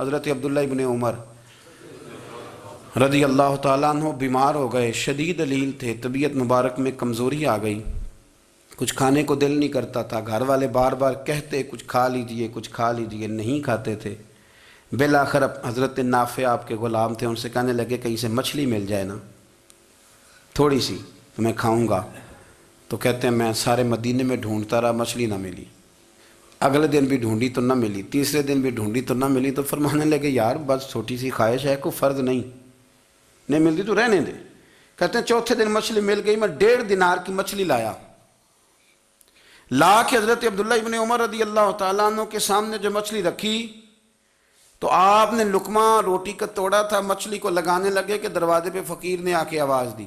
حضرت عبداللہ ابن عمر رضی اللہ تعالیٰ عنہ بیمار ہو گئے، شدید علیل تھے، طبیعت مبارک میں کمزوری آ گئی، کچھ کھانے کو دل نہیں کرتا تھا، گھر والے بار بار کہتے کچھ کھا لیجئے کچھ کھا لیجئے، نہیں کھاتے تھے۔ بالآخر حضرت نافع آپ کے غلام تھے، ان سے کہنے لگے کہیں سے مچھلی مل جائے نا تھوڑی سی تو میں کھاؤں گا۔ تو کہتے ہیں میں سارے مدینے میں ڈھونڈتا رہا، مچھلی نہ ملی، اگلے دن بھی ڈھونڈی تو نہ ملی، تیسرے دن بھی ڈھونڈی تو نہ ملی، تو فرمانے لگے یار بس چھوٹی سی خواہش ہے، کوئی فرض نہیں ملتی تو رہنے دے۔ کہتے ہیں چوتھے دن مچھلی مل گئی، میں 1.5 دینار کی مچھلی لایا، لا کے حضرت عبداللہ ابن عمر رضی اللہ تعالیٰ عنہ کے سامنے جو مچھلی رکھی تو آپ نے لقمہ روٹی کا توڑا تھا، مچھلی کو لگانے لگے کہ دروازے پہ فقیر نے آ کے آواز دی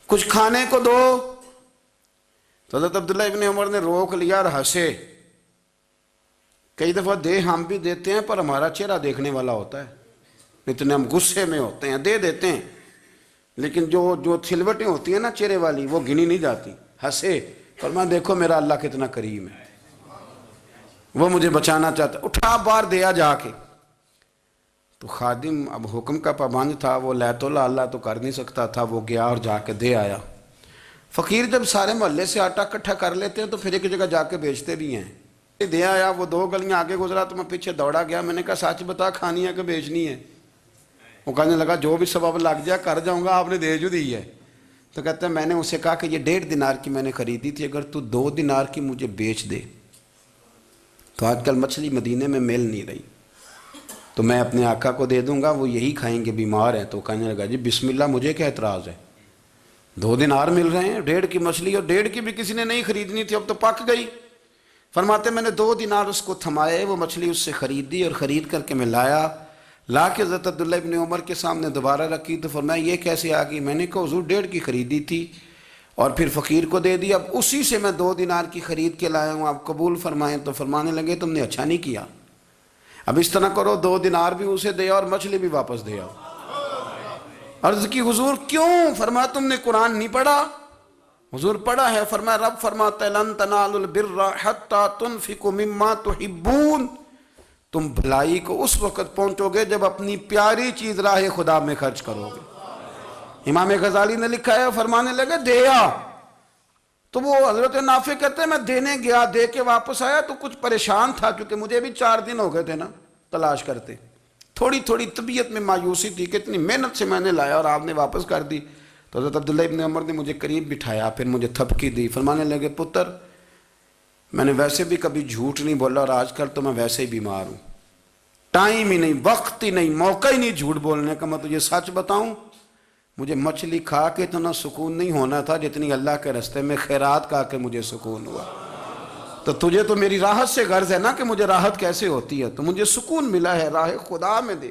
کچھ کھانے کو دو۔ تو حضرت عبداللہ ابن عمر نے روک لیا اور ہنسے۔ کئی دفعہ دے ہم بھی دیتے ہیں پر ہمارا چہرہ دیکھنے والا ہوتا ہے، اتنے ہم غصے میں ہوتے ہیں، دے دیتے ہیں، لیکن جو سلوٹیں ہوتی ہیں نا چہرے والی وہ گنی نہیں جاتی۔ ہنسے، فرمایا دیکھو میرا اللہ کتنا کریم ہے، وہ مجھے بچانا چاہتا، اٹھا بار دیا جا کے۔ تو خادم اب حکم کا پابند تھا، وہ لیت اللہ تو کر نہیں سکتا تھا، وہ گیا اور جا کے دے آیا۔ فقیر جب سارے محلے سے آٹا اکٹھا کر لیتے ہیں تو پھر ایک جگہ جا کے بیچتے بھی ہیں۔ دے آیا، وہ 2 گلیاں آگے گزرا تو میں پیچھے دوڑا گیا، میں نے کہا سچ بتا کھانی ہے کہ بیچنی ہے؟ وہ کہنے لگا جو بھی سبب لگ جائے کر جاؤں گا، آپ نے دے جو دی ہے۔ تو کہتے ہیں میں نے اسے کہا کہ یہ 1.5 دینار کی میں نے خریدی تھی، اگر تو 2 دینار کی مجھے بیچ دے تو آج کل مچھلی مدینے میں مل نہیں رہی، تو میں اپنے آقا کو دے دوں گا، وہ یہی کھائیں گے، بیمار ہیں۔ تو کہنے لگا جی بسم اللہ، مجھے کیا اعتراض ہے، 2 دینار مل رہے ہیں، 1.5 کی مچھلی، اور 1.5 کی بھی کسی نے نہیں خریدنی تھی، اب تو پک گئی۔ فرماتے میں نے 2 دینار اس کو تھمائے، وہ مچھلی اس سے خریدی اور خرید کر کے میں لایا، لا کے حضرت عبداللہ ابن عمر کے سامنے دوبارہ رکھی۔ تو فرمایا یہ کیسے آ گئی؟ میں نے کہا حضور 1.5 کی خریدی تھی اور پھر فقیر کو دے دی، اب اسی سے میں 2 دینار کی خرید کے لایا ہوں، آپ قبول فرمائیں۔ تو فرمانے لگے تم نے اچھا نہیں کیا، اب اس طرح کرو 2 دینار بھی اسے دے اور مچھلی بھی واپس دے آؤ۔ عرض کی حضور کیوں؟ فرمایا تم نے قرآن نہیں پڑھا؟ حضور پڑھا ہے۔ فرمایا رب فرماتا ہے لن تنالوا البر حتی تنفقوا مما تحبون، تم بھلائی کو اس وقت پہنچو گے جب اپنی پیاری چیز راہ خدا میں خرچ کرو گے۔ امام غزالی نے لکھا ہے، فرمانے لگے دیا، تو وہ حضرت نافع کہتے ہیں میں دینے گیا، دے کے واپس آیا تو کچھ پریشان تھا کیونکہ مجھے بھی 4 دن ہو گئے تھے نا تلاش کرتے، تھوڑی تھوڑی طبیعت میں مایوسی تھی کہ اتنی محنت سے میں نے لایا اور آپ نے واپس کر دی۔ تو حضرت عبداللہ ابن عمر نے مجھے قریب بٹھایا، پھر مجھے تھپکی دی، فرمانے لگے پتر میں نے ویسے بھی کبھی جھوٹ نہیں بولا اور آج کل تو میں ویسے ہی بیمار ہوں، ٹائم ہی نہیں، وقت ہی نہیں، موقع ہی نہیں جھوٹ بولنے کا۔ میں تجھے سچ بتاؤں، مجھے مچھلی کھا کے اتنا سکون نہیں ہونا تھا جتنی اللہ کے راستے میں خیرات کھا کے مجھے سکون ہوا۔ تو تجھے تو میری راحت سے غرض ہے نا کہ مجھے راحت کیسے ہوتی ہے، تو مجھے سکون ملا ہے راہ خدا میں دے۔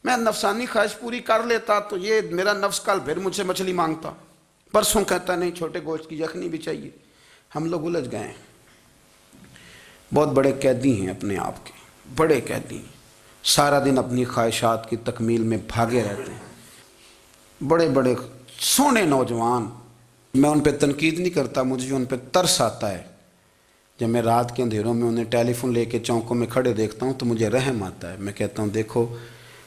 میں نفسانی خواہش پوری کر لیتا تو یہ میرا نفس کل پھر مجھ سے مچھلی مانگتا، پرسوں کہتا نہیں چھوٹے گوشت کی یخنی بھی چاہیے۔ ہم لوگ الجھ گئے ہیں، بہت بڑے قیدی ہیں اپنے آپ کے، بڑے قیدی ہیں، سارا دن اپنی خواہشات کی تکمیل میں بھاگے رہتے ہیں، بڑے بڑے سونے نوجوان۔ میں ان پہ تنقید نہیں کرتا، مجھے ان پہ ترس آتا ہے۔ جب میں رات کے اندھیروں میں انہیں ٹیلی فون لے کے چوکوں میں کھڑے دیکھتا ہوں تو مجھے رحم آتا ہے۔ میں کہتا ہوں دیکھو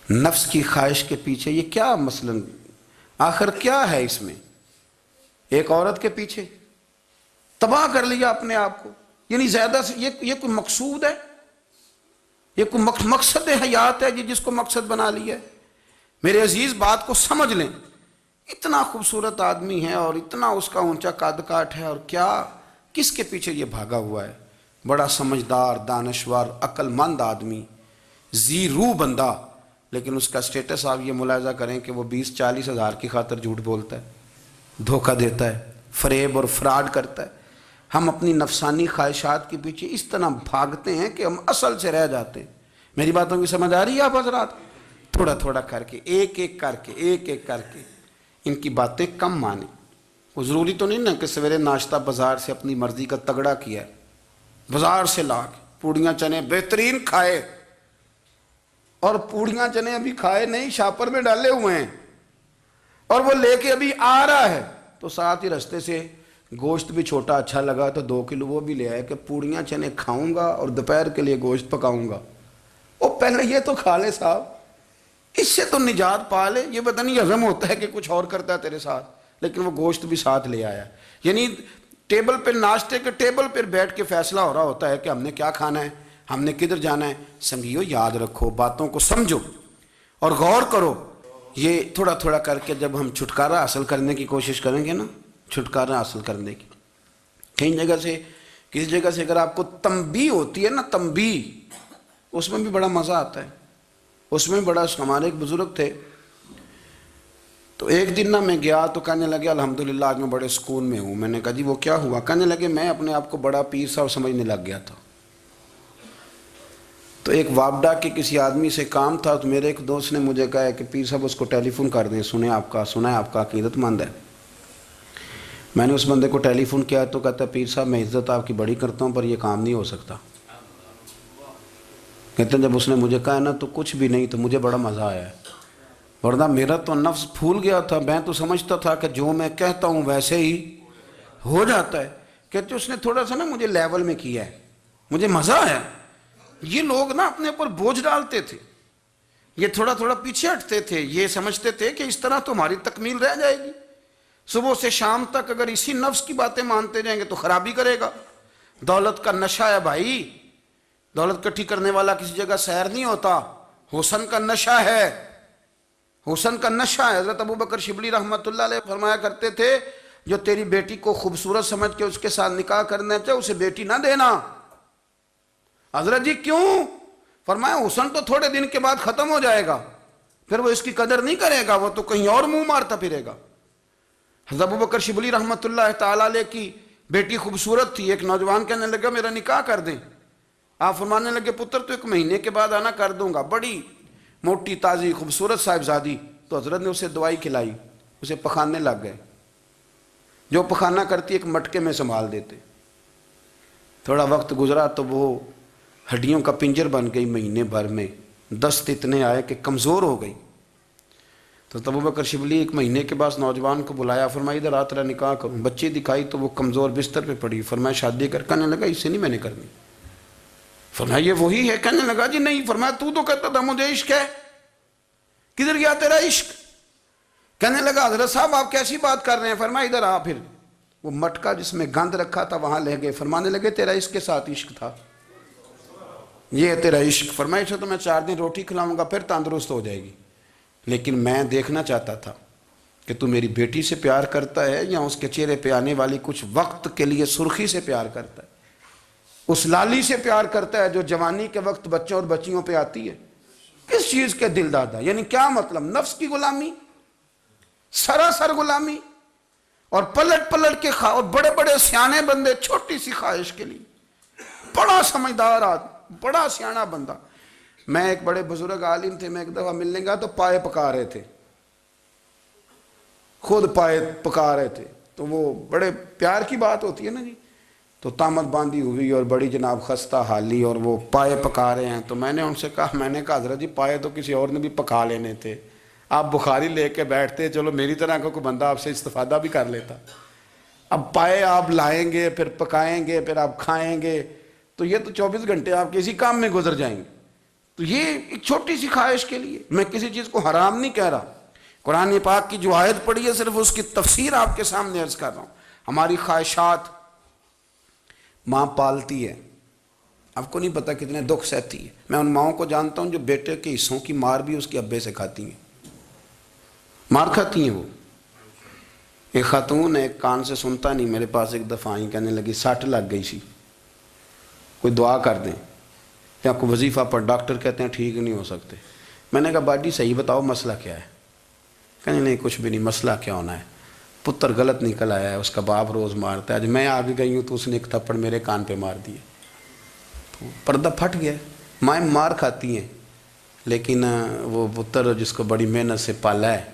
نفس کی خواہش کے پیچھے یہ کیا مثلاً آخر کیا ہے اس میں؟ ایک عورت کے پیچھے تباہ کر لیا اپنے آپ کو، یعنی زیادہ سے یہ کوئی مقصود ہے؟ یہ کوئی مقصد حیات ہے جس کو مقصد بنا لیا ہے؟ میرے عزیز بات کو سمجھ لیں، اتنا خوبصورت آدمی ہے اور اتنا اس کا اونچا قد کاٹ ہے، اور کیا کس کے پیچھے یہ بھاگا ہوا ہے؟ بڑا سمجھدار، دانشور، عقل مند آدمی، ذی روح بندہ، لیکن اس کا سٹیٹس آپ یہ ملاحظہ کریں کہ وہ 20-40 ہزار کی خاطر جھوٹ بولتا ہے، دھوکہ دیتا ہے، فریب اور فراڈ کرتا ہے۔ ہم اپنی نفسانی خواہشات کے پیچھے اس طرح بھاگتے ہیں کہ ہم اصل سے رہ جاتے ہیں۔ میری باتوں کی سمجھ آ رہی ہے آپ حضرات؟ تھوڑا تھوڑا کر کے، ایک ایک کر کے ان کی باتیں کم مانیں۔ وہ ضروری تو نہیں نا کہ سویرے ناشتہ بازار سے اپنی مرضی کا تگڑا کیا ہے، بازار سے لا کے پوڑیاں چنے بہترین کھائے، اور پوڑیاں چنے ابھی کھائے نہیں، شاپر میں ڈالے ہوئے ہیں، اور وہ لے کے ابھی آ رہا ہے تو ساتھ ہی رستے سے گوشت بھی چھوٹا اچھا لگا تو 2 کلو وہ بھی لے آئے کہ پوڑیاں چنے کھاؤں گا اور دوپہر کے لیے گوشت پکاؤں گا۔ وہ پہلے یہ تو کھا لے صاحب، اس سے تو نجات پا لے۔ یہ پتہ نہیں ہضم ہوتا ہے کہ کچھ اور کرتا ہے تیرے ساتھ، لیکن وہ گوشت بھی ساتھ لے آیا۔ یعنی ٹیبل پہ، ناشتے کے ٹیبل پر بیٹھ کے فیصلہ ہو رہا ہوتا ہے کہ ہم نے کیا کھانا ہے، ہم نے کدھر جانا ہے۔ سنگیو یاد رکھو، باتوں کو سمجھو اور غور کرو۔ یہ تھوڑا تھوڑا کر کے جب ہم چھٹکارا حاصل کرنے کی کوشش کریں گے نا، چھٹکارا حاصل کرنے کی، کہیں جگہ سے، کسی جگہ سے اگر آپ کو تنبیہ ہوتی ہے نا، تنبیہ، اس میں بھی بڑا مزہ آتا ہے۔ اس میں بڑا، ہمارے ایک بزرگ تھے، تو ایک دن نا میں گیا تو کہنے لگے الحمدللہ آج میں بڑے سکون میں ہوں۔ میں نے کہا جی وہ کیا ہوا؟ کہنے لگے میں اپنے آپ کو بڑا پیر صاحب سمجھنے لگ گیا تھا۔ تو ایک وابڈا کے کسی آدمی سے کام تھا، تو میرے ایک دوست نے مجھے کہا کہ پیر صاحب اس کو ٹیلی فون کر دیں، سنا ہے آپ کا عقیدت مند ہے۔ میں نے اس بندے کو ٹیلی فون کیا تو کہتا ہے پیر صاحب میں عزت آپ کی بڑی کرتا ہوں پر یہ کام نہیں ہو سکتا۔ کہتے ہیں جب اس نے مجھے کہا نا تو کچھ بھی نہیں، تو مجھے بڑا مزہ آیا ہے، ورنہ میرا تو نفس پھول گیا تھا۔ میں تو سمجھتا تھا کہ جو میں کہتا ہوں ویسے ہی ہو جاتا ہے۔ کہتے اس نے تھوڑا سا نا مجھے لیول میں کیا ہے، مجھے مزہ آیا۔ یہ لوگ نا اپنے اوپر بوجھ ڈالتے تھے، یہ تھوڑا تھوڑا پیچھے ہٹتے تھے، یہ سمجھتے تھے کہ اس طرح تو ہماری تکمیل رہ جائے گی۔ صبح سے شام تک اگر اسی نفس کی باتیں مانتے جائیں گے تو خرابی کرے گا۔ دولت کا نشہ ہے بھائی، دولت کٹھی کرنے والا کسی جگہ سیر نہیں ہوتا، حسن کا نشہ ہے، حسن کا نشہ ہے۔ حضرت ابوبکر شبلی رحمۃ اللہ علیہ فرمایا کرتے تھے جو تیری بیٹی کو خوبصورت سمجھ کے اس کے ساتھ نکاح کرنا چاہے اسے بیٹی نہ دینا۔ حضرت جی کیوں؟ فرمایا حسن تو تھوڑے دن کے بعد ختم ہو جائے گا، پھر وہ اس کی قدر نہیں کرے گا، وہ تو کہیں اور منہ مارتا پھرے گا۔ حضرت ابوبکر شبلی رحمۃ اللہ تعالی علیہ کی بیٹی خوبصورت تھی، ایک نوجوان کہنے لگا میرا نکاح کر دیں۔ آپ فرمانے لگے پتر تو 1 مہینے کے بعد آنا، کر دوں گا۔ بڑی موٹی تازی خوبصورت صاحبزادی، تو حضرت نے اسے دوائی کھلائی، اسے پخانے لگ گئے۔ جو پخانہ کرتی ایک مٹکے میں سنبھال دیتے۔ تھوڑا وقت گزرا تو وہ ہڈیوں کا پنجر بن گئی، مہینے بھر میں دست اتنے آئے کہ کمزور ہو گئی۔ تو ابوبکر شبلی 1 مہینے کے بعد نوجوان کو بلایا، فرمایا ادھر آ تیرا نکاح کروں۔ بچی دکھائی تو وہ کمزور بستر پہ پڑی، فرمایا شادی کر۔ کہنے لگا اس سے نہیں میں نے کرنی۔ فرمایا یہ وہی ہے؟ کہنے لگا جی نہیں۔ فرمایا تو کہتا تھا مجھے عشق ہے، کدھر گیا تیرا عشق؟ کہنے لگا حضرت صاحب آپ کیسی بات کر رہے ہیں؟ فرمایا ادھر آ۔ پھر وہ مٹکا جس میں گند رکھا تھا وہاں لے گئے، فرمانے لگے تیرا اس کے ساتھ عشق تھا، یہ ہے تیرا عشق۔ فرمایا اسے تو میں 4 دن روٹی کھلاؤں گا پھر تندرست ہو جائے گی، لیکن میں دیکھنا چاہتا تھا کہ تو میری بیٹی سے پیار کرتا ہے یا اس کے چہرے پہ آنے والی کچھ وقت کے لیے سرخی سے پیار کرتا ہے، اس لالی سے پیار کرتا ہے جو جوانی کے وقت بچوں اور بچیوں پہ آتی ہے۔ کس چیز کے دل دادا؟ یعنی کیا مطلب؟ نفس کی غلامی، سراسر غلامی، اور پلٹ پلٹ کے اور بڑے بڑے سیانے بندے چھوٹی سی خواہش کے لیے، بڑا سمجھدار آدمی، بڑا سیانا بندہ۔ میں ایک بڑے بزرگ عالم تھے، میں ایک دفعہ ملنے گا تو پائے پکا رہے تھے، خود پائے پکا رہے تھے، تو وہ بڑے پیار کی بات ہوتی ہے نا جی، تو تامت باندھی ہوئی اور بڑی جناب خستہ حالی، اور وہ پائے پکا رہے ہیں۔ تو میں نے ان سے کہا، میں نے کہا حضرت جی پائے تو کسی اور نے بھی پکا لینے تھے، آپ بخاری لے کے بیٹھتے، چلو میری طرح کا کوئی بندہ آپ سے استفادہ بھی کر لیتا۔ اب پائے آپ لائیں گے، پھر پکائیں گے، پھر آپ کھائیں گے، تو یہ تو 24 گھنٹے آپ کسی کام میں گزر جائیں گے۔ تو یہ ایک چھوٹی سی خواہش کے لیے، میں کسی چیز کو حرام نہیں کہہ رہا، قرآن پاک کی جو آیت پڑھی ہے صرف اس کی تفسیر آپ کے سامنے عرض کر رہا ہوں۔ ہماری خواہشات ماں پالتی ہے، آپ کو نہیں پتہ کتنے دکھ سہتی ہے۔ میں ان ماؤں کو جانتا ہوں جو بیٹے کے حصوں کی مار بھی اس کے ابے سے کھاتی ہیں، مار کھاتی ہیں وہ۔ ایک خاتون ایک کان سے سنتا نہیں، میرے پاس ایک دفعہ آئی، کہنے لگی 60 لگ گئی سی، کوئی دعا کر دیں یا کوئی وظیفہ پر، ڈاکٹر کہتے ہیں ٹھیک نہیں ہو سکتے۔ میں نے کہا باجی صحیح بتاؤ مسئلہ کیا ہے؟ کہنے نہیں کچھ بھی نہیں، مسئلہ کیا ہونا ہے، پتر غلط نکل آیا ہے، اس کا باپ روز مارتا ہے، آج میں آگے گئی ہوں تو اس نے ایک تھپڑ میرے کان پہ مار دیے، تو پردہ پھٹ گیا۔ مائیں مار کھاتی ہیں، لیکن وہ پتر جس کو بڑی محنت سے پالا ہے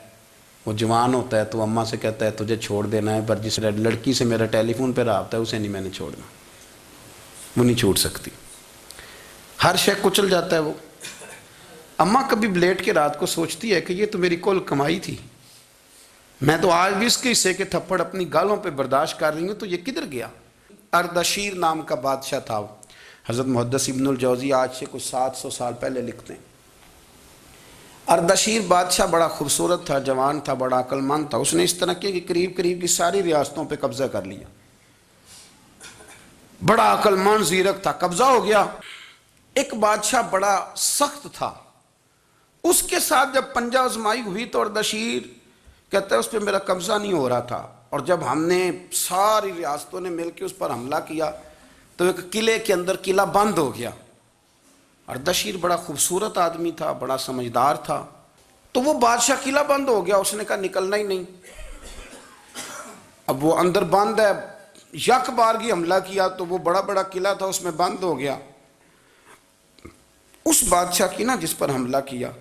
وہ جوان ہوتا ہے تو اماں سے کہتا ہے تجھے چھوڑ دینا ہے، پر جس لڑکی سے میرا ٹیلی فون پہ رابطہ ہے اسے نہیں میں نے چھوڑنا، وہ نہیں چھوڑ سکتی، ہر شے کچل جاتا ہے وہ۔ اماں کبھی لیٹ کے رات کو سوچتی ہے کہ یہ تو میری کل کمائی تھی، میں تو آج بھی اس کے حصے کے تھپڑ اپنی گالوں پہ برداشت کر رہی ہوں، تو یہ کدھر گیا؟ اردشیر نام کا بادشاہ تھا، حضرت محدث ابن الجوزی آج سے کچھ 700 سال پہلے لکھتے ہیں۔ اردشیر بادشاہ بڑا خوبصورت تھا، جوان تھا، بڑا عقل مند تھا۔ اس نے اس طرح کیا کہ قریب کی ساری ریاستوں پہ قبضہ کر لیا۔ بڑا عقل مند زیرک تھا، قبضہ ہو گیا۔ ایک بادشاہ بڑا سخت تھا، اس کے ساتھ جب پنجہ آزمائی ہوئی تو اردشیر کہتا ہے اس پہ میرا قبضہ نہیں ہو رہا تھا، اور جب ہم نے ساری ریاستوں نے مل کے اس پر حملہ کیا تو ایک قلعے کے اندر قلعہ بند ہو گیا۔ اردشیر بڑا خوبصورت آدمی تھا، بڑا سمجھدار تھا، تو وہ بادشاہ قلعہ بند ہو گیا، اس نے کہا نکلنا ہی نہیں۔ اب وہ اندر بند ہے، یک بارگی حملہ کیا تو وہ بڑا قلعہ تھا اس میں بند ہو گیا۔ اس بادشاہ کی نا جس پر حملہ کیا،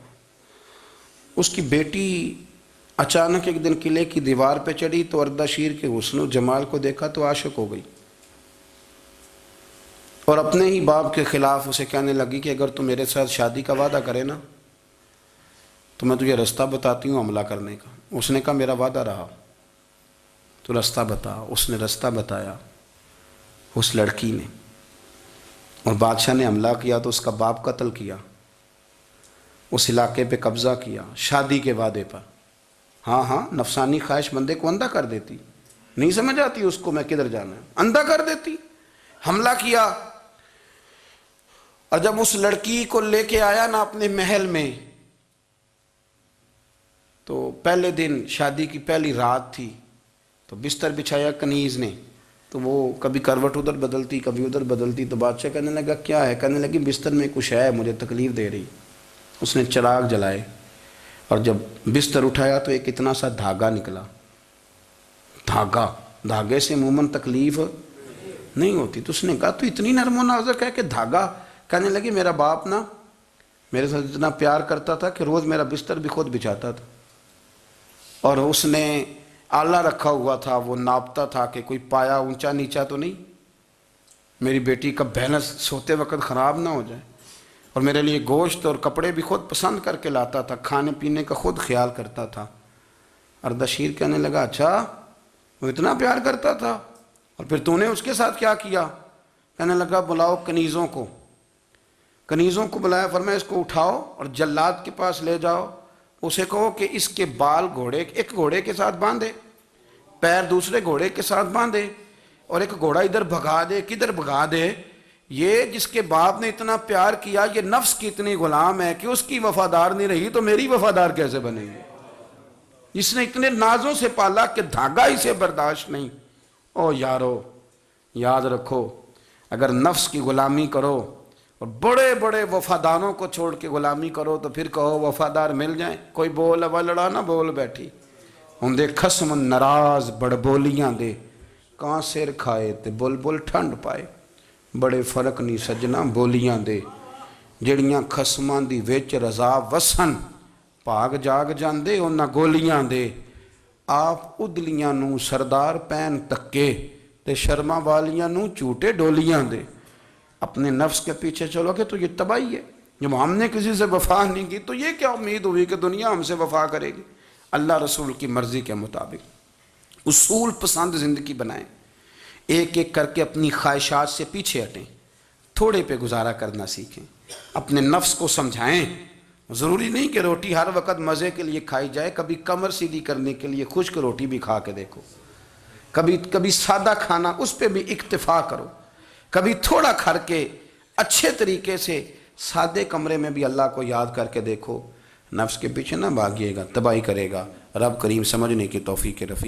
اس کی بیٹی اچانک ایک دن قلعے کی دیوار پہ چڑھی تو اردشیر کے حسن و جمال کو دیکھا تو عاشق ہو گئی، اور اپنے ہی باپ کے خلاف اسے کہنے لگی کہ اگر تو میرے ساتھ شادی کا وعدہ کرے نا تو میں تجھے رستہ بتاتی ہوں حملہ کرنے کا۔ اس نے کہا میرا وعدہ رہا، تو رستہ بتا۔ اس نے رستہ بتایا اس لڑکی نے، اور بادشاہ نے حملہ کیا تو اس کا باپ قتل کیا، اس علاقے پہ قبضہ کیا شادی کے وعدے پر۔ ہاں نفسانی خواہش بندے کو اندھا کر دیتی، نہیں سمجھ آتی اس کو میں کدھر جانا ہے، اندھا کر دیتی۔ حملہ کیا، اور جب اس لڑکی کو لے کے آیا نا اپنے محل میں، تو پہلے دن شادی کی پہلی رات تھی، تو بستر بچھایا کنیز نے، تو وہ کبھی کروٹ ادھر بدلتی کبھی ادھر بدلتی، تو بادشاہ کہنے لگا کیا ہے؟ کہنے لگی بستر میں کچھ ہے، مجھے تکلیف دے رہی۔ اس نے چراغ جلائے، اور جب بستر اٹھایا تو ایک اتنا سا دھاگا نکلا۔ دھاگے سے عموماً تکلیف نہیں ہوتی، تو اس نے کہا تو اتنی نرم و نازک ہے کہ دھاگا؟ کہنے لگی میرا باپ نا میرے ساتھ اتنا پیار کرتا تھا کہ روز میرا بستر بھی خود بچھاتا تھا، اور اس نے آلہ رکھا ہوا تھا، وہ ناپتا تھا کہ کوئی پایا اونچا نیچا تو نہیں، میری بیٹی کا بیلنس سوتے وقت خراب نہ ہو جائے، اور میرے لیے گوشت اور کپڑے بھی خود پسند کر کے لاتا تھا، کھانے پینے کا خود خیال کرتا تھا۔ اردشیر کہنے لگا اچھا وہ اتنا پیار کرتا تھا، اور پھر تو نے اس کے ساتھ کیا کیا؟ کہنے لگا بلاؤ کنیزوں کو بلایا، فرمایا اس کو اٹھاؤ اور جلاد کے پاس لے جاؤ، اسے کہو کہ اس کے بال ایک گھوڑے کے ساتھ باندھے، پیر دوسرے گھوڑے کے ساتھ باندھے، اور ایک گھوڑا ادھر بھگا دے، کدھر بھگا دے، یہ جس کے باپ نے اتنا پیار کیا یہ نفس کی اتنی غلام ہے کہ اس کی وفادار نہیں رہی تو میری وفادار کیسے بنے گی؟ اس نے اتنے نازوں سے پالا کہ دھاگا اسے برداشت نہیں۔ او یارو یاد رکھو، اگر نفس کی غلامی کرو اور بڑے بڑے وفاداروں کو چھوڑ کے غلامی کرو تو پھر کہو وفادار مل جائیں، کوئی بول اب لڑا نہ بول بیٹھی ہوں دے خسم ناراض بڑ بولیاں دے، کہاں سر کھائے تے بلبل ٹھنڈ پائے، بڑے فرق نہیں سجنا بولیاں دے، جڑیاں خسماں دی وچ رضا وسن، بھاگ جاگ جاندے انہاں گولیاں دے، آپ ادلیاں نو سردار پین تکے تے شرما والیاں نو چوٹے ڈولیاں دے۔ اپنے نفس کے پیچھے چلو گے تو یہ تباہی ہے۔ جب ہم نے کسی سے وفا نہیں کی تو یہ کیا امید ہوئی کہ دنیا ہم سے وفا کرے گی؟ اللہ رسول کی مرضی کے مطابق اصول پسند زندگی بنائیں، ایک ایک کر کے اپنی خواہشات سے پیچھے ہٹیں، تھوڑے پہ گزارا کرنا سیکھیں، اپنے نفس کو سمجھائیں۔ ضروری نہیں کہ روٹی ہر وقت مزے کے لیے کھائی جائے، کبھی کمر سیدھی کرنے کے لیے خشک روٹی بھی کھا کے دیکھو، کبھی سادہ کھانا اس پہ بھی اکتفا کرو، کبھی تھوڑا کھر کے اچھے طریقے سے سادے کمرے میں بھی اللہ کو یاد کر کے دیکھو۔ نفس کے پیچھے نہ بھاگیے گا، تباہی کرے گا۔ رب کریم سمجھنے کی توفیق رفیق